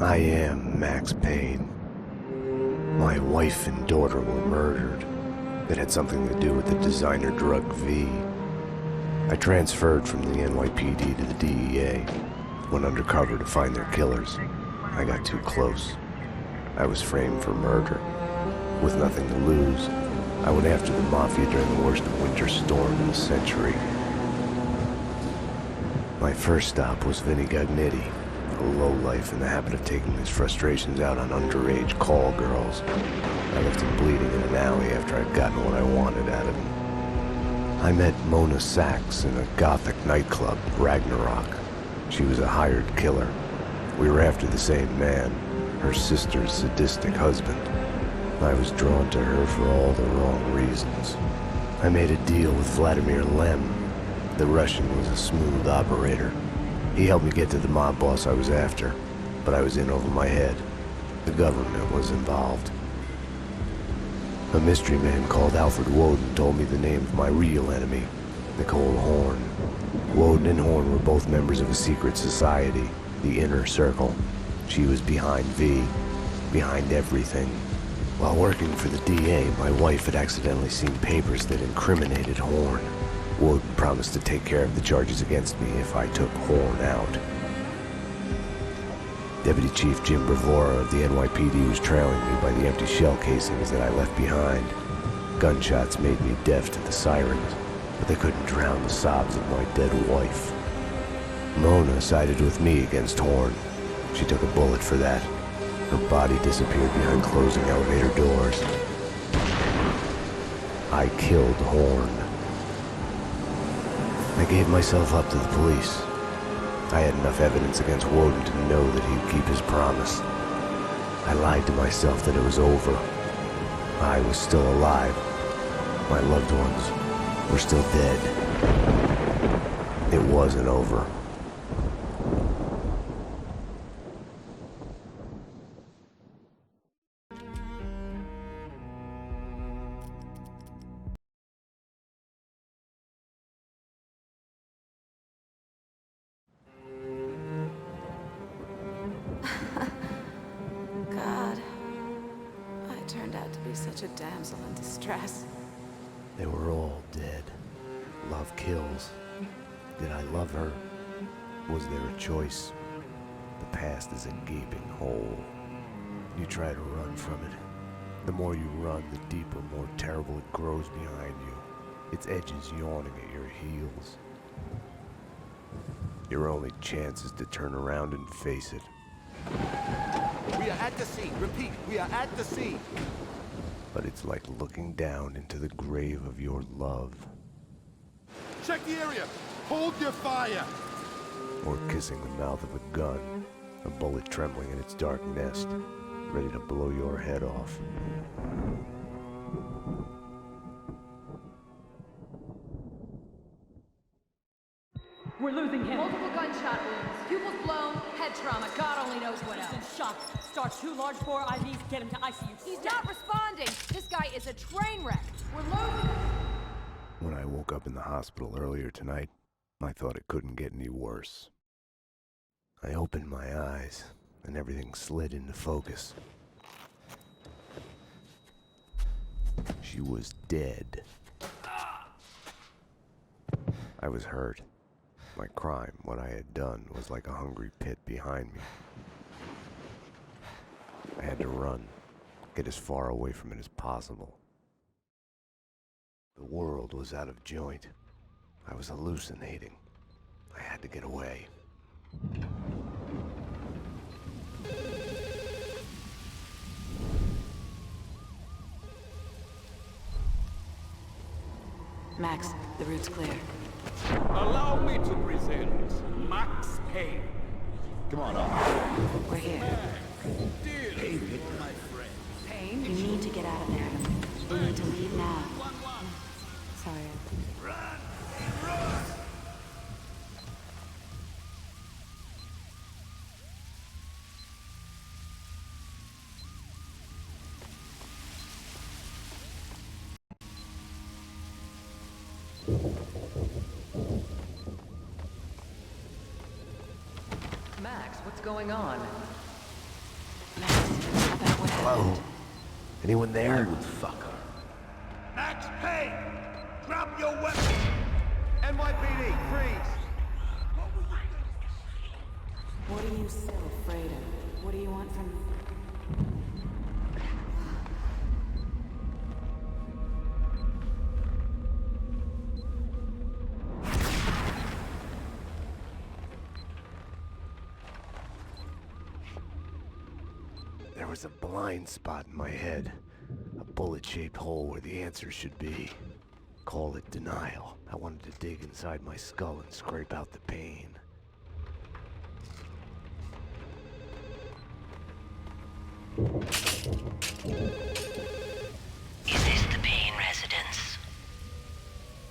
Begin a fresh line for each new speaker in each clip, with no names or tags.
I am Max Payne. My wife and daughter were murdered. It had something to do with the designer drug V. I transferred from the NYPD to the DEA, went undercover to find their killers. I got too close. I was framed for murder. With nothing to lose, I went after the Mafia during the worst winter storm in a century. My first stop was Vinny Gagnetti, a lowlife in the habit of taking his frustrations out on underage call girls. I left him bleeding in an alley after I'd gotten what I wanted out of him. I met Mona Sachs in a gothic nightclub, Ragnarok. She was a hired killer. We were after the same man, her sister's sadistic husband. I was drawn to her for all the wrong reasons. I made a deal with Vladimir Lem. The Russian was a smooth operator. He helped me get to the mob boss I was after, but I was in over my head. The government was involved. A mystery man called Alfred Woden told me the name of my real enemy, Nicole Horn. Woden and Horn were both members of a secret society, the Inner Circle. She was behind V, behind everything. While working for the DA, my wife had accidentally seen papers that incriminated Horn. Woden promised to take care of the charges against me if I took Horn out. Deputy Chief Jim Bravura of the NYPD was trailing me by the empty shell casings that I left behind. Gunshots made me deaf to the sirens, but they couldn't drown the sobs of my dead wife. Mona sided with me against Horn. She took a bullet for that. Her body disappeared behind closing elevator doors. I killed Horn. I gave myself up to the police. I had enough evidence against Woden to know that he'd keep his promise. I lied to myself that it was over. I was still alive. My loved ones were still dead. It wasn't over.
Such a damsel in distress.
They were all dead. Love kills. Did I love her? Was there a choice? The past is a gaping hole. You try to run from it. The more you run, the deeper, more terrible it grows behind you. Its edges yawning at your heels. Your only chance is to turn around and face it.
We are at the scene. Repeat, we are at the scene.
But it's like looking down into the grave of your love.
Check the area! Hold your fire!
Or kissing the mouth of a gun, a bullet trembling in its dark nest, ready to blow your head off.
We're losing him.
Multiple gunshot wounds. Pupils blown, head trauma, God only knows what else.
Instant shock. Start 2 large bore IVs, get him to ICU.
He's not responding. This guy is a train wreck. We're losing.
When I woke up in the hospital earlier tonight, I thought it couldn't get any worse. I opened my eyes, and everything slid into focus. She was dead. I was hurt. My crime, what I had done, was like a hungry pit behind me. I had to run, get as far away from it as possible. The world was out of joint. I was hallucinating. I had to get away.
Max, the route's clear.
Allow me to present Max Payne.
Come on up.
We're here.
David, my friend.
Payne? You need to get out of there. You need to leave now. Sorry.
Run! Run!
Max, what's going on?
About what
Hello?
happened.
Anyone there?
Fuck her.
Max Payne! Drop your weapon!
NYPD, freeze!
What are you so afraid of? What do you want from me?
There was a blind spot in my head. A bullet-shaped hole where the answer should be. Call it denial. I wanted to dig inside my skull and scrape out the pain.
Is this the Payne residence?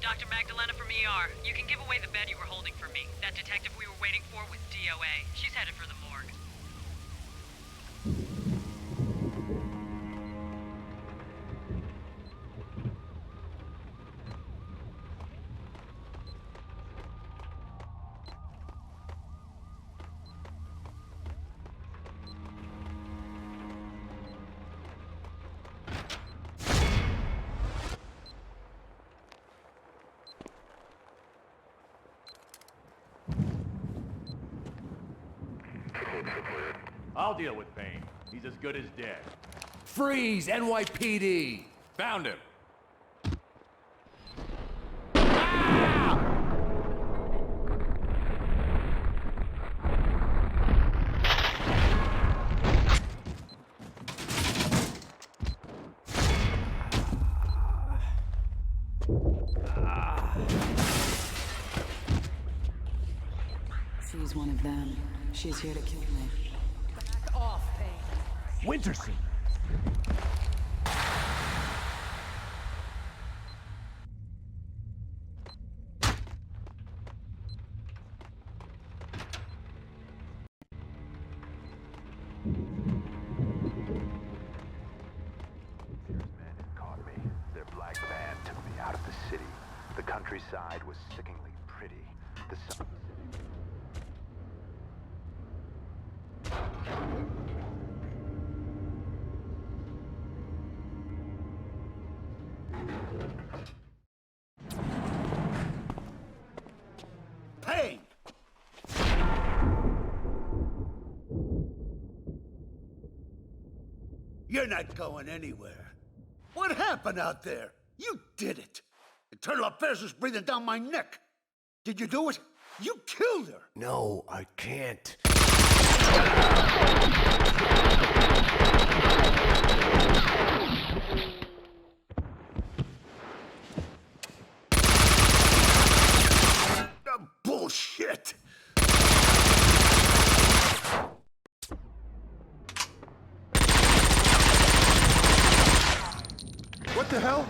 Dr. Magdalena from ER. You can give away the bed you were holding for me. That detective we were waiting for was DOA. She's headed for the morgue.
I'll deal with Payne. He's as good as dead.
Freeze, NYPD!
Found him.
She's one of them. She's here to kill me.
Back off, Payne.
Winterson!
Men had caught me. Their black van took me out of the city. The countryside was sickeningly pretty. The sun.
Payne! You're not going anywhere. What happened out there? You did it. Internal Affairs was breathing down my neck. Did you do it? You killed her.
No, I can't.
Bullshit.
What the hell?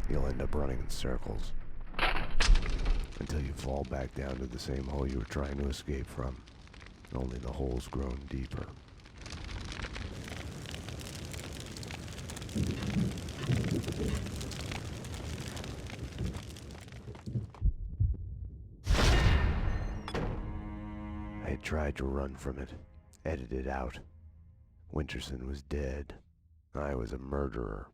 You'll end up running in circles. Until you fall back down to the same hole you were trying to escape from. Only the hole's grown deeper. I had tried to run from it, edit it out. Winterson was dead. I was a murderer.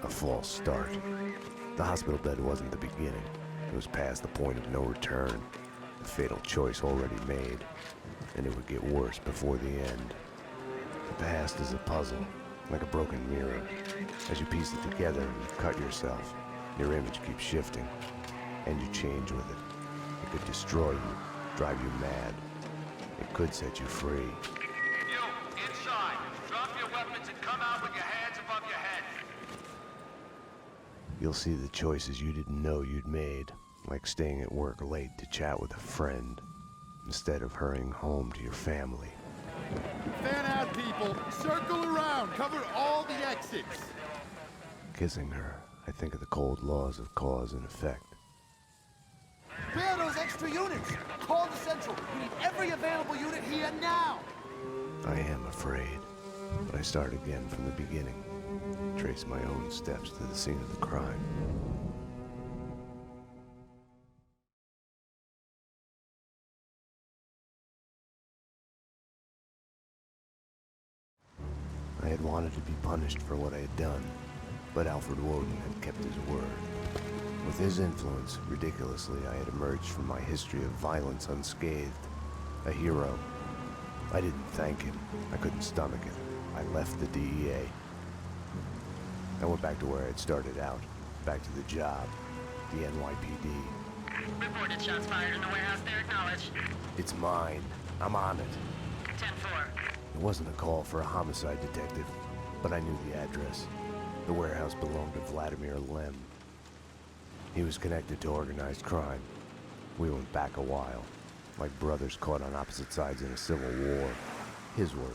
A false start. The hospital bed wasn't the beginning. It was past the point of no return. A fatal choice already made. And it would get worse before the end. The past is a puzzle, like a broken mirror. As you piece it together and you cut yourself, your image keeps shifting. And you change with it. It could destroy you, drive you mad. It could set you free.
You, inside. Drop your weapons and come out with your hands above your head.
You'll see the choices you didn't know you'd made, like staying at work late to chat with a friend, instead of hurrying home to your family.
Fan out, people. Circle around. Cover all the exits.
Kissing her, I think of the cold laws of cause and effect.
Where are those
extra units! Call the Central! We need every available unit here now!
I am afraid, but I start again from the beginning. Trace my own steps to the scene of the crime. I had wanted to be punished for what I had done, but Alfred Woden had kept his word. With his influence, ridiculously, I had emerged from my history of violence unscathed. A hero. I didn't thank him. I couldn't stomach it. I left the DEA. I went back to where I had started out. Back to the job. The NYPD.
Reported shots fired in the warehouse there, acknowledged.
It's mine. I'm on it.
10-4.
It wasn't a call for a homicide detective, but I knew the address. The warehouse belonged to Vladimir Lem. He was connected to organized crime. We went back a while, like brothers caught on opposite sides in a civil war. His words.